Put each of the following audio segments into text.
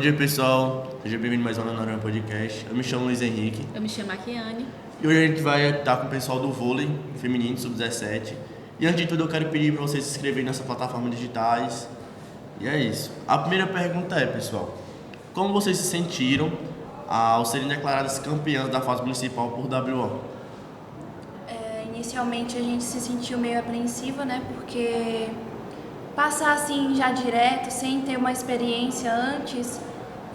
dia, pessoal. Seja bem-vindo mais uma Noronha Podcast. Eu me chamo Luiz Henrique. Eu me chamo Akiane. E hoje a gente vai estar com o pessoal do vôlei feminino sub-17. E antes de tudo, eu quero pedir para vocês se inscreverem nessas plataformas digitais. E é isso. A primeira pergunta é, pessoal, como vocês se sentiram ao serem declaradas campeãs da fase municipal por WO? Inicialmente a gente se sentiu meio apreensiva, né? Porque passar assim já direto, sem ter uma experiência antes,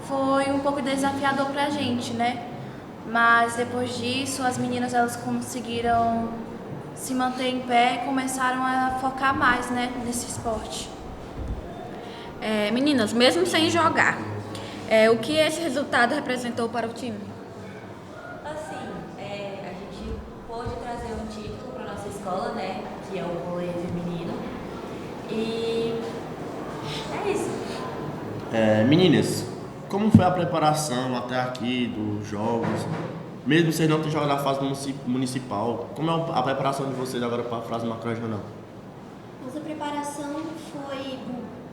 foi um pouco desafiador pra gente, né? Mas depois disso, as meninas elas conseguiram se manter em pé e começaram a focar mais, né, nesse esporte. Meninas, mesmo sem jogar, o que esse resultado representou para o time? Assim, a gente pôde trazer um título para nossa escola, né, que é o vôlei feminino. E é isso. Meninas, como foi a preparação até aqui dos jogos? Mesmo vocês não terem jogado a fase municipal, como é a preparação de vocês agora para a fase macro-regional? Nossa preparação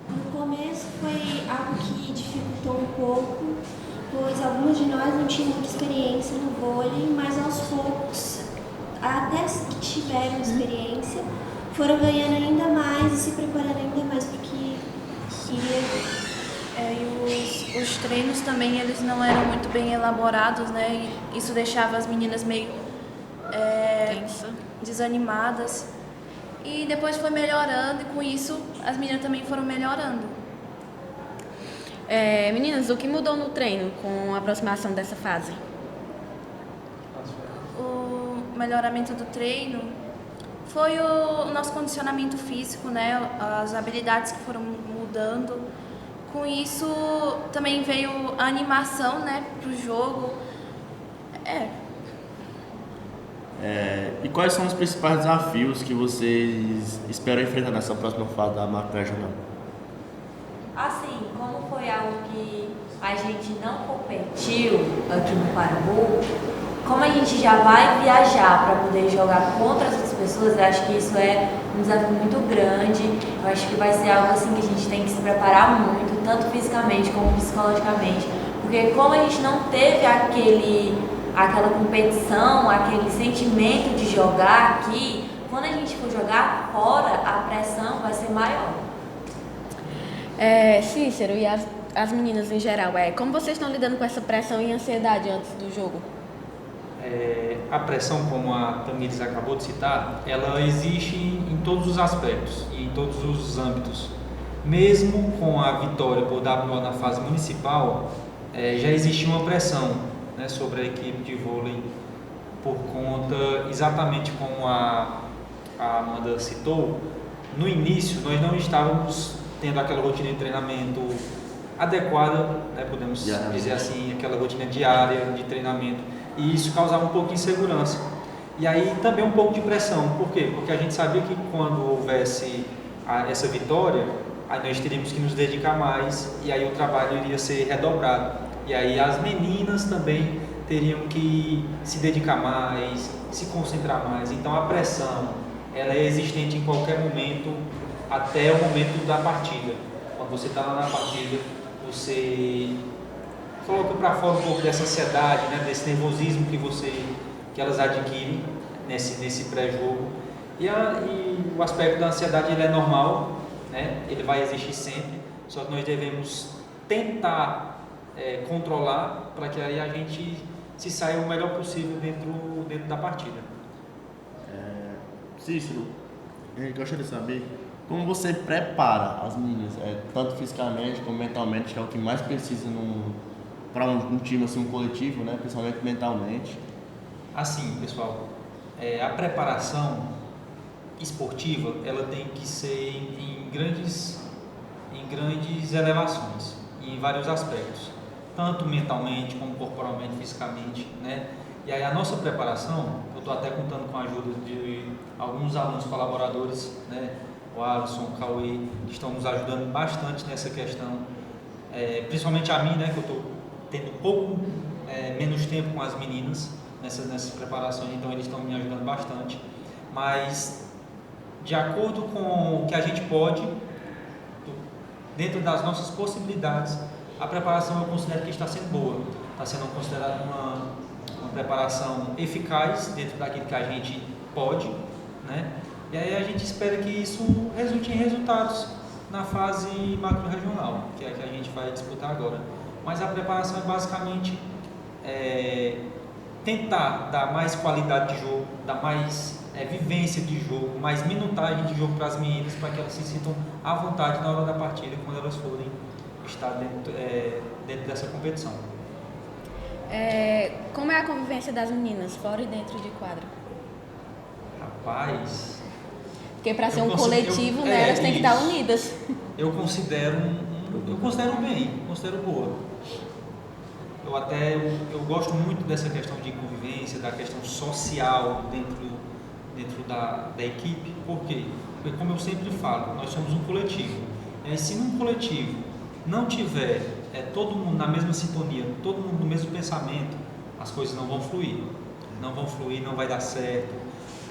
no começo foi algo que dificultou um pouco, pois algumas de nós não tinham muita experiência no vôlei, mas aos poucos, até as que tiveram experiência, foram ganhando ainda mais e se preparando ainda mais, porque E os treinos também eles não eram muito bem elaborados, né? E isso deixava as meninas meio desanimadas. E depois foi melhorando e com isso as meninas também foram melhorando. Meninas, o que mudou no treino com a aproximação dessa fase? O melhoramento do treino foi o nosso condicionamento físico, né? As habilidades que foram mudando. Com isso também veio a animação, né, pro jogo. E quais são os principais desafios que vocês esperam enfrentar nessa próxima fase da macro-regional? Assim, como foi algo que a gente não competiu aqui no Parambu, como a gente já vai viajar para poder jogar contra as outras pessoas, eu acho que isso é um desafio muito grande. Eu acho que vai ser algo assim que a gente tem que se preparar muito, tanto fisicamente como psicologicamente, porque como a gente não teve aquela competição, aquele sentimento de jogar aqui, quando a gente for jogar fora, a pressão vai ser maior. Cícero e as meninas em geral, como vocês estão lidando com essa pressão e ansiedade antes do jogo? A pressão, como a Tamires acabou de citar, ela existe em todos os aspectos e em todos os âmbitos. Mesmo com a vitória por WO na fase municipal, já existia uma pressão, né, sobre a equipe de vôlei por conta, exatamente como a Amanda citou, no início nós não estávamos tendo aquela rotina de treinamento adequada, né, podemos dizer assim, aquela rotina diária de treinamento. E isso causava um pouco de insegurança. E aí também um pouco de pressão. Por quê? Porque a gente sabia que quando houvesse essa vitória, aí nós teríamos que nos dedicar mais e aí o trabalho iria ser redobrado. E aí as meninas também teriam que se dedicar mais, se concentrar mais. Então a pressão, ela é existente em qualquer momento, até o momento da partida. Quando você está lá na partida, você coloca para fora um pouco dessa ansiedade, né, desse nervosismo que elas adquirem nesse pré-jogo. E o aspecto da ansiedade ele é normal, né, ele vai existir sempre, só que nós devemos tentar controlar para que aí a gente se saia o melhor possível dentro da partida. Cícero, eu gostaria de saber como você prepara as meninas, tanto fisicamente como mentalmente, que é o que mais precisa para um time, assim, um coletivo, né? Principalmente mentalmente. Assim, pessoal, a preparação esportiva ela tem que ser em grandes elevações, em vários aspectos, tanto mentalmente como corporalmente, fisicamente, né? E aí a nossa preparação, eu estou até contando com a ajuda de alguns alunos colaboradores, né? O Alisson, o Cauê, que estão nos ajudando bastante nessa questão, principalmente a mim, né? Que eu estou tendo um pouco menos tempo com as meninas nessas preparações, então eles estão me ajudando bastante. Mas, de acordo com o que a gente pode, dentro das nossas possibilidades, a preparação eu considero que está sendo boa, está sendo considerada uma preparação eficaz dentro daquilo que a gente pode, né? E aí a gente espera que isso resulte em resultados na fase macro-regional, que é a que a gente vai disputar agora. Mas a preparação é basicamente tentar dar mais qualidade de jogo, dar mais vivência de jogo, mais minutagem de jogo para as meninas, para que elas se sintam à vontade na hora da partida, quando elas forem estar dentro dessa competição. Como é a convivência das meninas, fora e dentro de quadra? Rapaz... Porque para ser um coletivo, né, elas têm que estar unidas. Eu considero bem, considero boa. Eu gosto muito dessa questão de convivência, da questão social dentro da equipe. Por quê? Porque, como eu sempre falo, nós somos um coletivo. E se num coletivo não tiver todo mundo na mesma sintonia, todo mundo no mesmo pensamento, as coisas não vão fluir. Não vão fluir, não vai dar certo.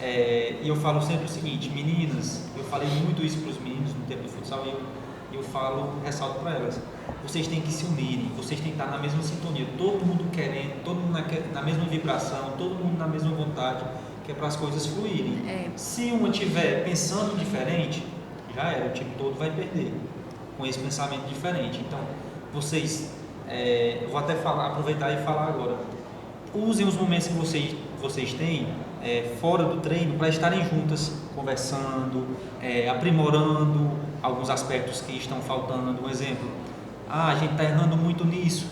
E eu falo sempre o seguinte, meninas, eu falei muito isso para os meninos no tempo do futsal e eu ressalto para elas, vocês têm que se unirem, vocês têm que estar na mesma sintonia, todo mundo querendo, todo mundo na mesma vibração, todo mundo na mesma vontade, que é para as coisas fluírem. Se uma estiver pensando diferente, já era, o time todo vai perder com esse pensamento diferente. Então, vocês, eu vou até aproveitar e falar agora, usem os momentos que vocês têm fora do treino para estarem juntas, conversando, aprimorando alguns aspectos que estão faltando. Um exemplo, a gente está errando muito nisso.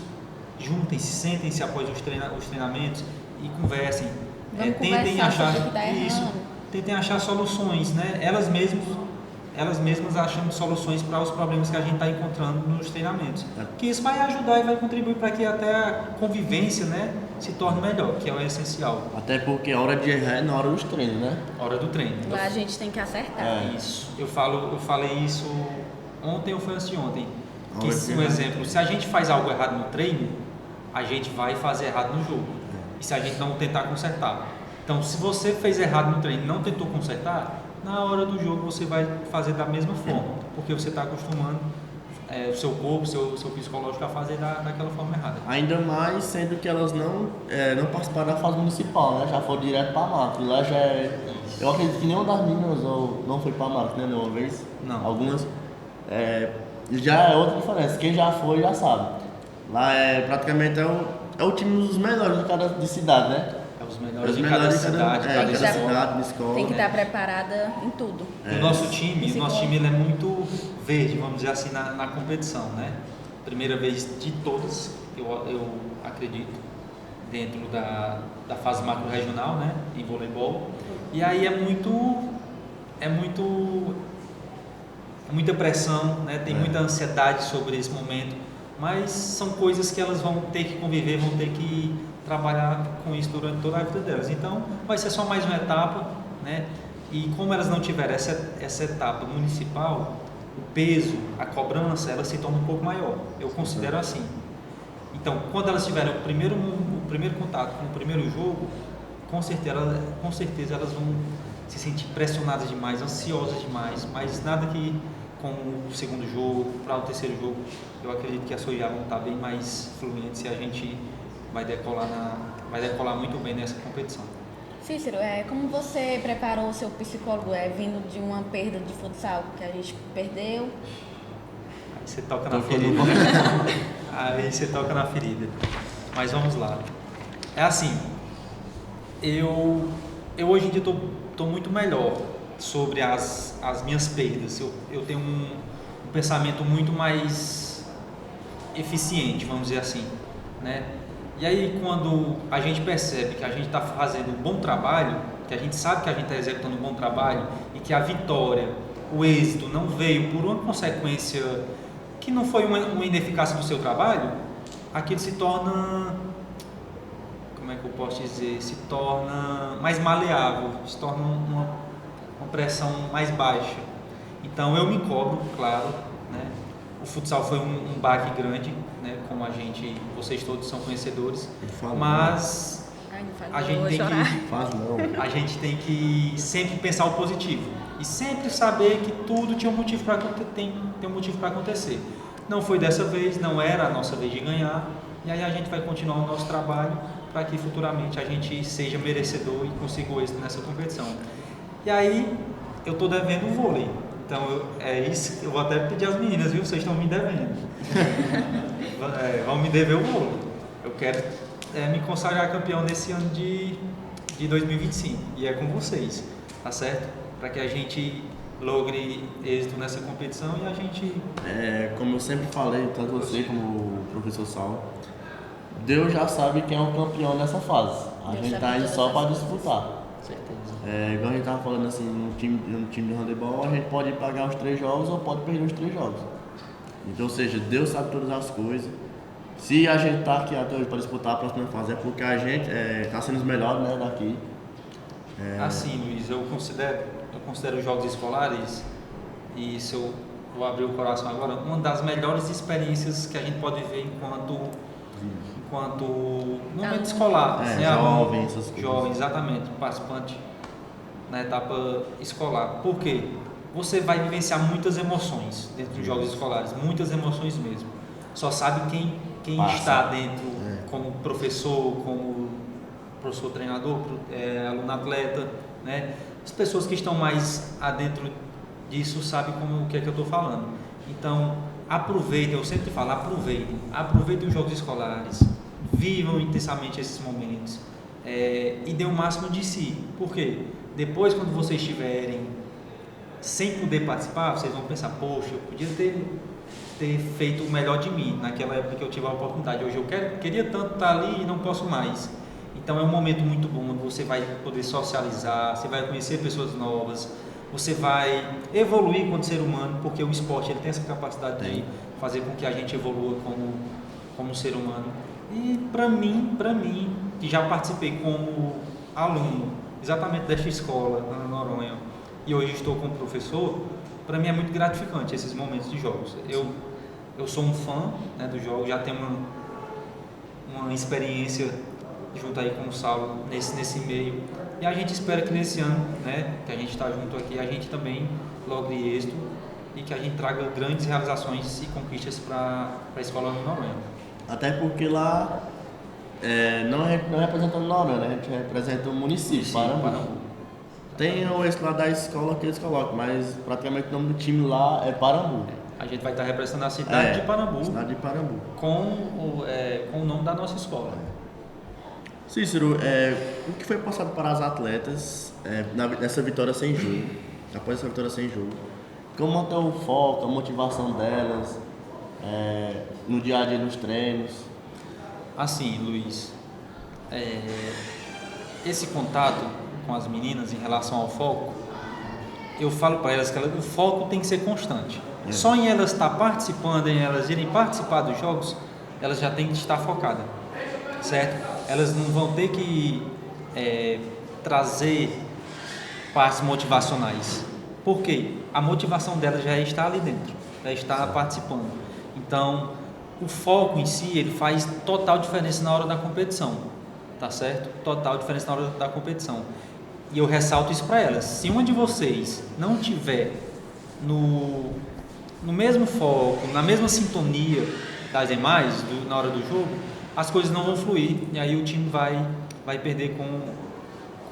Juntem-se, sentem-se após os treinamentos e conversem. Tentem achar isso, tentem achar soluções, né? Elas mesmas achando soluções para os problemas que a gente está encontrando nos treinamentos. Que isso vai ajudar e vai contribuir para que até a convivência, né, se torne melhor, que é o essencial. Até porque a hora de errar é na hora dos treinos, né? Hora do treino. Lá a gente tem que acertar. Isso. Eu falei isso ontem ou foi antes de ontem. Um exemplo, se a gente faz algo errado no treino, a gente vai fazer errado no jogo. E se a gente não tentar consertar. Então, se você fez errado no treino e não tentou consertar, na hora do jogo você vai fazer da mesma forma, porque você está acostumando o seu corpo, seu psicológico a fazer daquela forma errada. Ainda mais sendo que elas não participaram da fase municipal, né? Já foram direto para a macro. Lá já eu acredito que nenhuma das meninas não foi para a macro, né? Nenhuma vez. Não. Algumas. Já é outra diferença. Quem já foi já sabe. Lá praticamente é o time dos melhores de cidade, né? Os melhores de cada cidade, de escola. Tem que estar preparada em tudo. O nosso time ele é muito verde, vamos dizer assim, na competição, né? Primeira vez de todas, eu acredito, dentro da fase macro-regional, né? Em voleibol. E aí é muita pressão, né? Tem muita ansiedade sobre esse momento, mas são coisas que elas vão ter que conviver, vão ter que trabalhar com isso durante toda a vida delas. Então, vai ser só mais uma etapa, né? E como elas não tiveram essa etapa municipal, o peso, a cobrança, ela se torna um pouco maior. Eu considero assim. Então, quando elas tiverem o primeiro contato com o primeiro jogo, com certeza elas vão se sentir pressionadas demais, ansiosas demais, mas nada que com o segundo jogo, para o terceiro jogo, eu acredito que as coisas vão estar bem mais fluentes e a gente vai decolar muito bem nessa competição. Cícero, como você preparou o seu psicólogo vindo de uma perda de futsal que a gente perdeu? Aí você toca na ferida. Aí você toca na ferida. Mas vamos lá. É assim, eu hoje em dia estou muito melhor sobre as minhas perdas. Eu tenho um pensamento muito mais eficiente, vamos dizer assim, né? E aí, quando a gente percebe que a gente está fazendo um bom trabalho, que a gente sabe que a gente está executando um bom trabalho e que a vitória, o êxito não veio por uma consequência que não foi uma ineficácia do seu trabalho, aquilo se torna, como é que eu posso dizer, se torna mais maleável, se torna uma pressão mais baixa. Então, eu me cobro, claro, né? O futsal foi um baque grande, né? Como vocês todos são conhecedores, mas a gente tem que sempre pensar o positivo e sempre saber que tudo tinha um motivo para acontecer. Não foi dessa vez, não era a nossa vez de ganhar, e aí a gente vai continuar o nosso trabalho para que futuramente a gente seja merecedor e consiga o êxito nessa competição. E aí eu estou devendo o vôlei, então é isso, eu vou até pedir às meninas, viu? Vocês estão me devendo. Vão me dever o vôlei. Eu quero me consagrar campeão nesse ano de 2025, e é com vocês, tá certo? Para que a gente logre êxito nessa competição e a gente... Como eu sempre falei, tanto você como o professor Saulo, Deus já sabe quem é o campeão nessa fase. A gente tá aí só para disputar. Certeza. Igual a gente tava falando assim, no time de handebol, a gente pode pagar os 3 jogos ou pode perder os 3 jogos. Então, ou seja, Deus sabe todas as coisas. Se a gente tá aqui até hoje para disputar a próxima fase, é porque a gente tá sendo os melhores, né, daqui. Assim, Luiz, eu considero os jogos escolares, e isso eu vou abrir o coração agora, uma das melhores experiências que a gente pode ver enquanto no momento escolar, jovem, essas coisas. Jovem, exatamente, participante na etapa escolar. Por quê? Você vai vivenciar muitas emoções dentro dos jogos escolares, muitas emoções mesmo. Só sabe quem está dentro, como professor, como professor treinador, aluno atleta, né? As pessoas que estão mais adentro disso sabem o que é que eu estou falando. Então, aproveitem, eu sempre falo, aproveitem os jogos escolares, vivam intensamente esses momentos, e dê o máximo de si. Por quê? Depois, quando vocês estiverem sem poder participar, vocês vão pensar, poxa, eu podia ter feito o melhor de mim naquela época que eu tive a oportunidade. Hoje eu queria tanto estar ali e não posso mais. Então é um momento muito bom, onde você vai poder socializar, você vai conhecer pessoas novas, você vai evoluir enquanto ser humano, porque o esporte ele tem essa capacidade de fazer com que a gente evolua como ser humano. E para mim, que já participei como aluno exatamente desta escola, na Noronha, e hoje estou como professor, para mim é muito gratificante esses momentos de jogos. Eu sou um fã, né, do jogo, já tenho uma experiência junto aí com o Saulo nesse meio, e a gente espera que nesse ano, né, que a gente está junto aqui, a gente também logre êxito e que a gente traga grandes realizações e conquistas para a escola do Noronha. Até porque lá não representando Noronha, né? A gente representa o município, Parambu. Tem esse lá da escola que eles colocam, mas praticamente o nome do time lá é Parambu. A gente vai estar representando a cidade de Parambu, cidade de Parambu, com o nome da nossa escola. Cícero, o que foi passado para as atletas nessa vitória sem jogo, após essa vitória sem jogo? Como manter o foco, a motivação delas no dia a dia nos treinos? Assim, Luiz, esse contato com as meninas em relação ao foco, eu falo para elas que o foco tem que ser constante. Só em elas estar participando, em elas irem participar dos jogos, elas já têm que estar focadas, certo? Elas não vão ter que trazer partes motivacionais. Por quê? A motivação delas já está ali dentro, já está participando. Então, o foco em si, ele faz total diferença na hora da competição, tá certo? Total diferença na hora da competição. E eu ressalto isso para elas. Se uma de vocês não tiver no mesmo foco, na mesma sintonia das demais, na hora do jogo, as coisas não vão fluir, e aí o time vai perder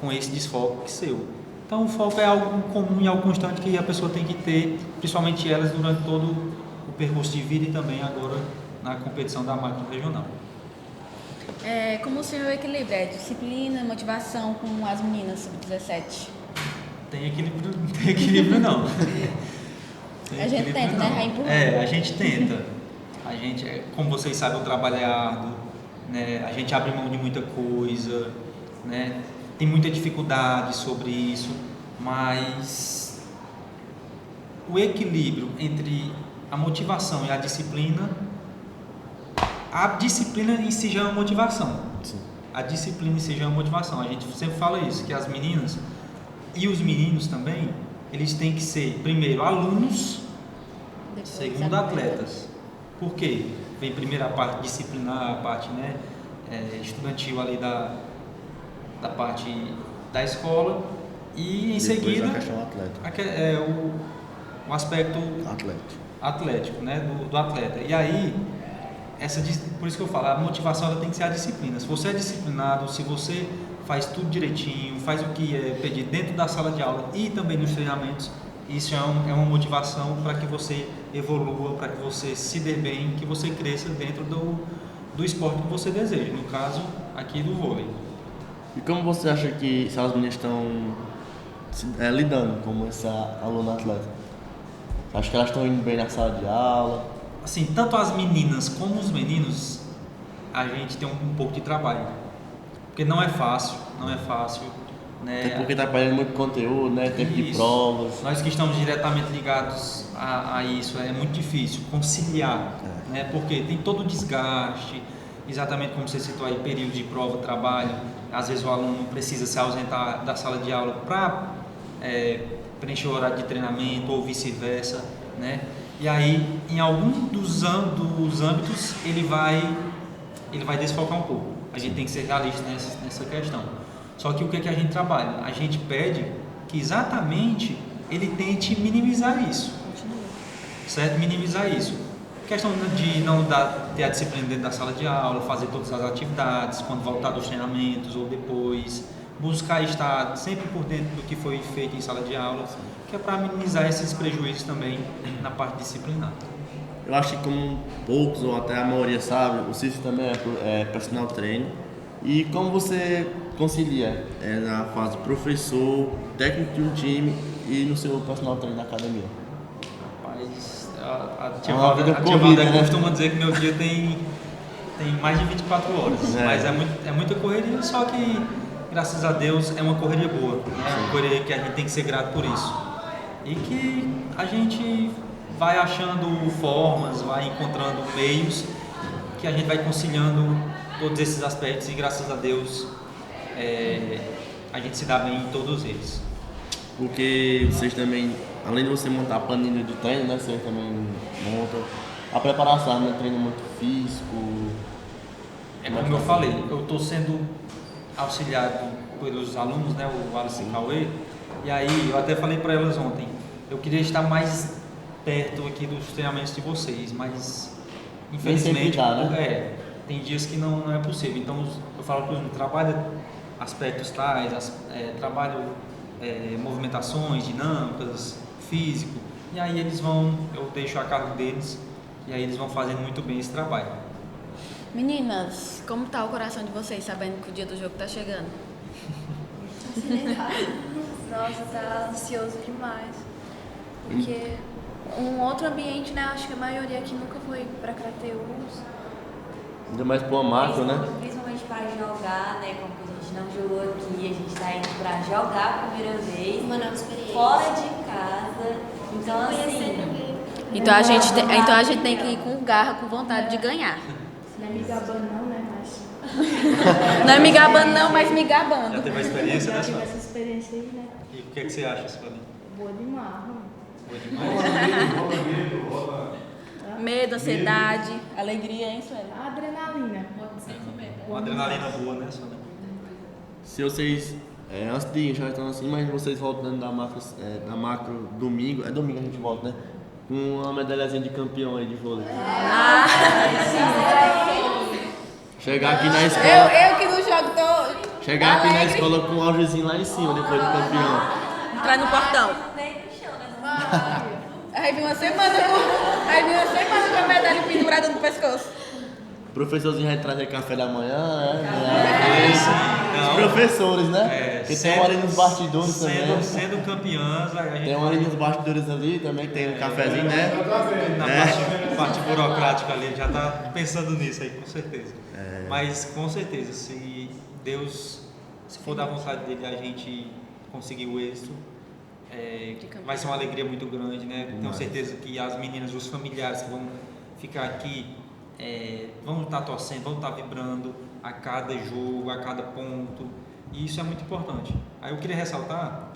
com esse desfoque seu. Então o foco é algo comum e algo constante que a pessoa tem que ter, principalmente elas, durante todo o percurso de vida e também agora na competição da máquina regional. Como o senhor equilibra disciplina, motivação com as meninas sub-17? Tem equilíbrio não. A gente tenta, né? Vai empurrando. A gente tenta. A gente, como vocês sabem, o trabalho é árduo, né? A gente abre mão de muita coisa, né? Tem muita dificuldade sobre isso, mas o equilíbrio entre a motivação e a disciplina em si já é uma motivação. Sim. A disciplina em si já é uma motivação. A gente sempre fala isso, que as meninas e os meninos também, eles têm que ser, primeiro, alunos, segundo, atletas. Por quê? Vem primeiro a parte disciplinar, a parte, né, estudantil ali da parte da escola, e em depois seguida a questão atleta. o aspecto atlético, né, do atleta. E aí, por isso que eu falo, a motivação ela tem que ser a disciplina. Se você é disciplinado, se você faz tudo direitinho, faz o que é pedido dentro da sala de aula e também nos treinamentos, isso é uma motivação para que você evolua, para que você se dê bem, que você cresça dentro do esporte que você deseja, no caso aqui do vôlei. E como você acha que se as meninas estão lidando como essa aluna atleta? Você acha que elas estão indo bem na sala de aula? Assim, tanto as meninas como os meninos, a gente tem um pouco de trabalho. Porque não é fácil, né? Até porque está perdendo muito conteúdo, né? Tempo de provas. Nós que estamos diretamente ligados a isso, é muito difícil conciliar, né? Porque tem todo o desgaste, exatamente como você citou aí, período de prova, trabalho. Às vezes o aluno precisa se ausentar da sala de aula para preencher o horário de treinamento ou vice-versa, né? E aí, em algum dos âmbitos, ele vai desfocar um pouco. A gente tem que ser realista nessa questão. Só que o que é que a gente trabalha? A gente pede que exatamente ele tente minimizar isso. Certo? Minimizar isso. Questão de não ter a disciplina dentro da sala de aula, fazer todas as atividades, quando voltar dos treinamentos ou depois, buscar estar sempre por dentro do que foi feito em sala de aula, que é para minimizar esses prejuízos também na parte disciplinar. Eu acho que como poucos ou até a maioria sabe, o Cícero também é personal trainer. E como você concilia na fase professor, técnico de um time e no seu personal trainer da academia? Rapaz, a tia Valda costuma dizer que meu dia tem mais de 24 horas, mas é muita correria, só que graças a Deus é uma correria boa, né? É uma correria que a gente tem que ser grato por isso. E que a gente vai achando formas, vai encontrando meios que a gente vai conciliando todos esses aspectos e graças a Deus a gente se dá bem em todos eles. Porque vocês também, além de você montar a planilha de treino, né, vocês também montam a preparação, né, treino muito físico. É como eu falei, eu estou sendo auxiliado pelos alunos, né, o Wallace e o Cauê, e aí eu até falei para elas ontem, eu queria estar mais perto aqui dos treinamentos de vocês, mas infelizmente dá, né? tem dias que não é possível. Então eu falo para eles, trabalho aspectos tais, trabalho movimentações dinâmicas, físico, e aí eu deixo a cargo deles e aí eles vão fazendo muito bem esse trabalho. Meninas, como tá o coração de vocês sabendo que o dia do jogo tá chegando? Nossa, tá ansioso demais. Porque um outro ambiente, né? Acho que a maioria aqui nunca foi pra Crateús. Ainda mais pro macro, né? Principalmente para jogar, né? Como que a gente não jogou aqui, a gente tá indo pra jogar a primeira vez. Uma nova experiência. Fora de casa. Então assim. Então a gente tem que ir com garra, com vontade de ganhar. Não é me gabando não, né? Mas Não é me gabando não, mas me gabando. Já teve a experiência, né, já tive Sueli? essa experiência aí, né? E o que é que você acha, Sueli? Boa demais, mano. Boa demais? Medo, ansiedade, alegria, hein, Sueli? Adrenalina. Uma adrenalina boa, né, Sueli? Se vocês, antes de ir, já estão assim, mas vocês voltando da macro domingo, domingo a gente volta, né? Com uma medalhazinha de campeão aí de vôlei. Chegar aqui na escola. Eu que não jogo, tô. Chegar aqui na alegre. escola com um augezinho lá em cima, depois do campeão. Entrar no portão. Nem no chão, né? Aí vi uma semana com a medalha pendurada no pescoço. O professorzinho vai trazer café da manhã, Não. Os professores, né? Porque tem uma ali nos bastidores também. Sendo campeãs, a gente Tem uma ali nos bastidores ali também, tem um cafezinho, né? na parte burocrática ali, já tá pensando nisso aí, com certeza. Mas com certeza, se Deus, se for da vontade dele, a gente conseguir o êxito, vai ser uma alegria muito grande, né? Tenho certeza que as meninas, os familiares que vão ficar aqui, vão estar torcendo, vão estar vibrando a cada jogo, a cada ponto, e isso é muito importante. Aí eu queria ressaltar,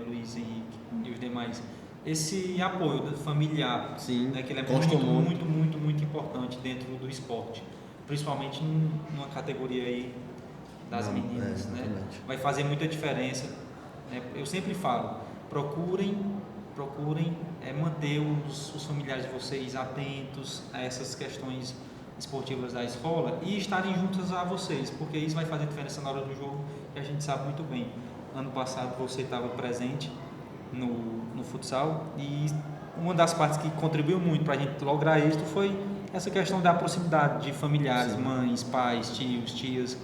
Luiz, Henrique e os demais, esse apoio familiar, Sim, né, que ele é gosto muito importante dentro do esporte, principalmente numa categoria aí das meninas, né? Vai fazer muita diferença, né? Eu sempre falo, procurem manter os familiares de vocês atentos a essas questões esportivas da escola e estarem juntos a vocês, porque isso vai fazer diferença na hora do jogo e a gente sabe muito bem. Ano passado você estava presente no futsal e uma das partes que contribuiu muito para a gente lograr êxito foi essa questão da proximidade de familiares, mães, pais, tios, tias,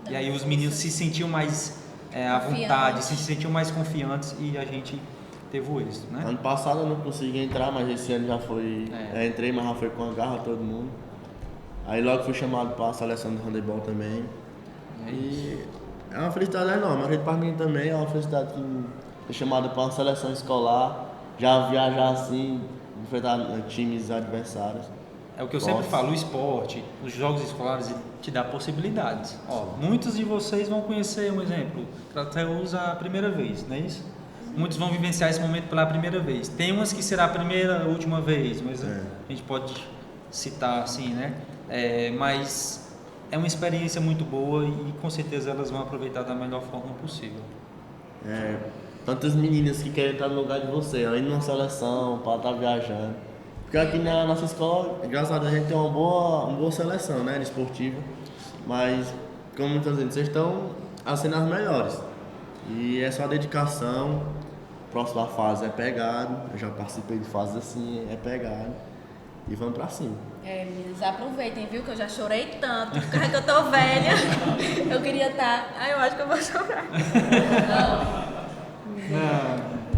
e aí os meninos se sentiam mais à vontade, se sentiam mais confiantes e a gente teve o êxito, né? Ano passado eu não consegui entrar, mas esse ano já foi. Entrei, mas já foi com a garra todo mundo. Aí logo fui chamado para a seleção de handebol também. E é uma felicidade enorme. Acredito para mim também é uma felicidade que fui chamado para uma seleção escolar, já viajar assim, enfrentar times adversários. É o que eu sempre falo, o esporte, os jogos escolares, ele te dá possibilidades. Muitos de vocês vão conhecer, um exemplo, Crateus a primeira vez, não é isso? Muitos vão vivenciar esse momento pela primeira vez. Tem umas que será a primeira, a última vez, mas a gente pode citar assim, né? Mas é uma experiência muito boa e com certeza elas vão aproveitar da melhor forma possível. Tantas meninas que querem estar no lugar de você, além de uma seleção, para estar viajando. Porque aqui na nossa escola, graças a Deus, a gente tem uma boa seleção, né, de esportiva. Mas, como eu estou dizendo, vocês estão sendo as melhores. E é só dedicação. Próxima fase é pegado. Eu já participei de fases assim, é pegado. E vamos pra cima. Meninas, aproveitem, viu? Que eu já chorei tanto. Por causa que eu tô velha. Eu queria estar. Eu acho que eu vou chorar.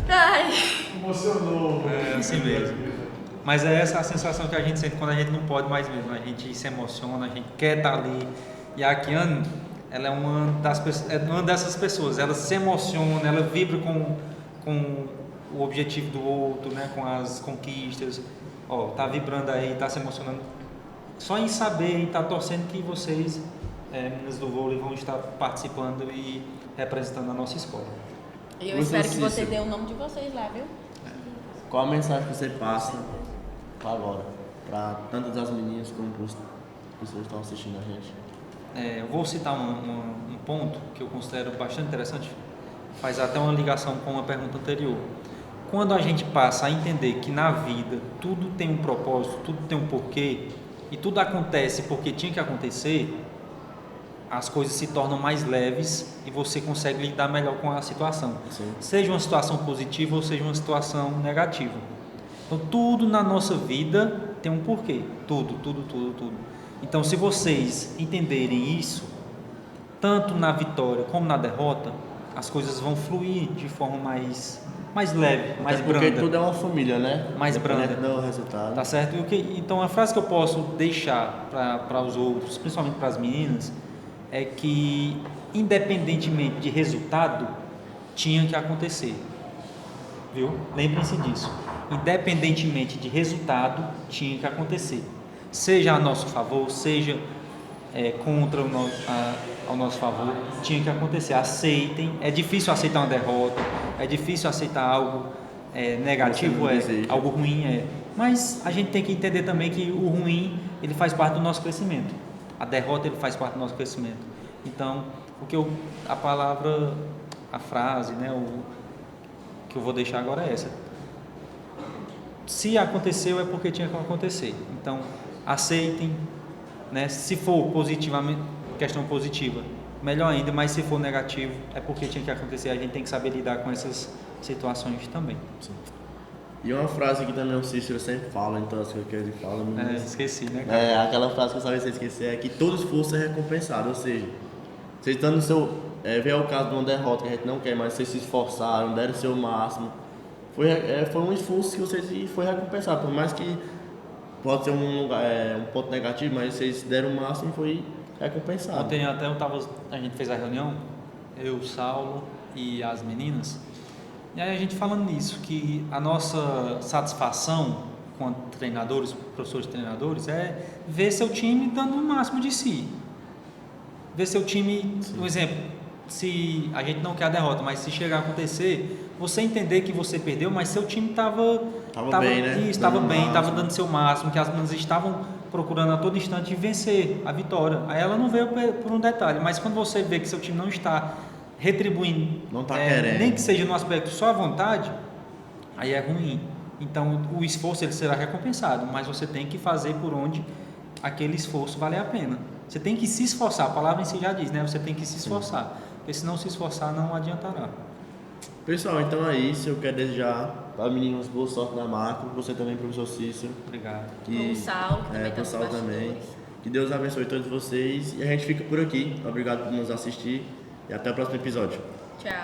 Ai. Emocionou. É assim mesmo. Mas é essa a sensação que a gente sente quando a gente não pode mais mesmo. A gente se emociona, a gente quer estar ali. E a Kiane, ela é uma dessas pessoas. Ela se emociona, ela vibra com o objetivo do outro, né? Com as conquistas. Tá vibrando aí, tá se emocionando. Só em saber e tá torcendo que vocês, meninas do vôlei, vão estar participando e representando a nossa escola. E eu espero que você dê o nome de vocês lá, viu? Qual a mensagem que você passa agora para tantas das meninas como para as pessoas que estão assistindo a gente? Eu vou citar um ponto que eu considero bastante interessante, faz até uma ligação com a pergunta anterior. Quando a gente passa a entender que na vida tudo tem um propósito, tudo tem um porquê e tudo acontece porque tinha que acontecer, as coisas se tornam mais leves e você consegue lidar melhor com a situação. Sim. Seja uma situação positiva ou seja uma situação negativa. Então tudo na nossa vida tem um porquê, tudo. Então se vocês entenderem isso, tanto na vitória como na derrota, as coisas vão fluir de forma mais leve, mais branda. Porque tudo é uma família, né? Mais branda. Do resultado. Tá certo? Então a frase que eu posso deixar para os outros, principalmente para as meninas, é que independentemente de resultado, tinha que acontecer. Viu? Lembrem-se disso. Independentemente de resultado, tinha que acontecer. Seja a nosso favor, seja contra ao nosso favor, tinha que acontecer. Aceitem. É difícil aceitar uma derrota, é difícil aceitar algo negativo, algo ruim, mas a gente tem que entender também que o ruim ele faz parte do nosso crescimento, a derrota ele faz parte do nosso crescimento. Então, a frase, né, o que eu vou deixar agora é essa: se aconteceu é porque tinha que acontecer. Então aceitem, né? Se for positivamente, questão positiva, melhor ainda, mas se for negativo é porque tinha que acontecer. A gente tem que saber lidar com essas situações também. Sim. E uma frase que também o Cícero sempre fala, então as coisas que ele fala... Esqueci, né, cara? Aquela frase que eu sabia se esquecer é que todo esforço é recompensado, ou seja, vocês estão no seu... Vê o caso de uma derrota que a gente não quer, mas vocês se esforçaram, deram o seu máximo. Foi um esforço que vocês foi recompensado, por mais que pode ser um ponto negativo, mas vocês deram o máximo e foi recompensado. Ontem até a gente fez a reunião, eu, Saulo e as meninas, e aí a gente falando nisso, que a nossa satisfação com treinadores, professores treinadores, é ver seu time dando o máximo de si. Ver seu time, por exemplo, se a gente não quer a derrota, mas se chegar a acontecer, você entender que você perdeu, mas seu time estava bem, né? Estava bem, estava dando seu máximo, que as meninas estavam procurando a todo instante vencer a vitória. Aí ela não veio por um detalhe, mas quando você vê que seu time não está retribuindo, não está querendo, nem que seja no aspecto só à vontade, aí é ruim. Então, o esforço ele será recompensado, mas você tem que fazer por onde aquele esforço vale a pena. Você tem que se esforçar, a palavra em si já diz, né? Você tem que se esforçar, porque se não se esforçar não adiantará. Pessoal, então é isso. Eu quero desejar para meninos boa sorte na macro. Você também, professor Cícero. Obrigado. Pro Saulo, que também tá pro nos Saulo também. bastidores. Que Deus abençoe todos vocês. E a gente fica por aqui. Obrigado por nos assistir. E até o próximo episódio. Tchau.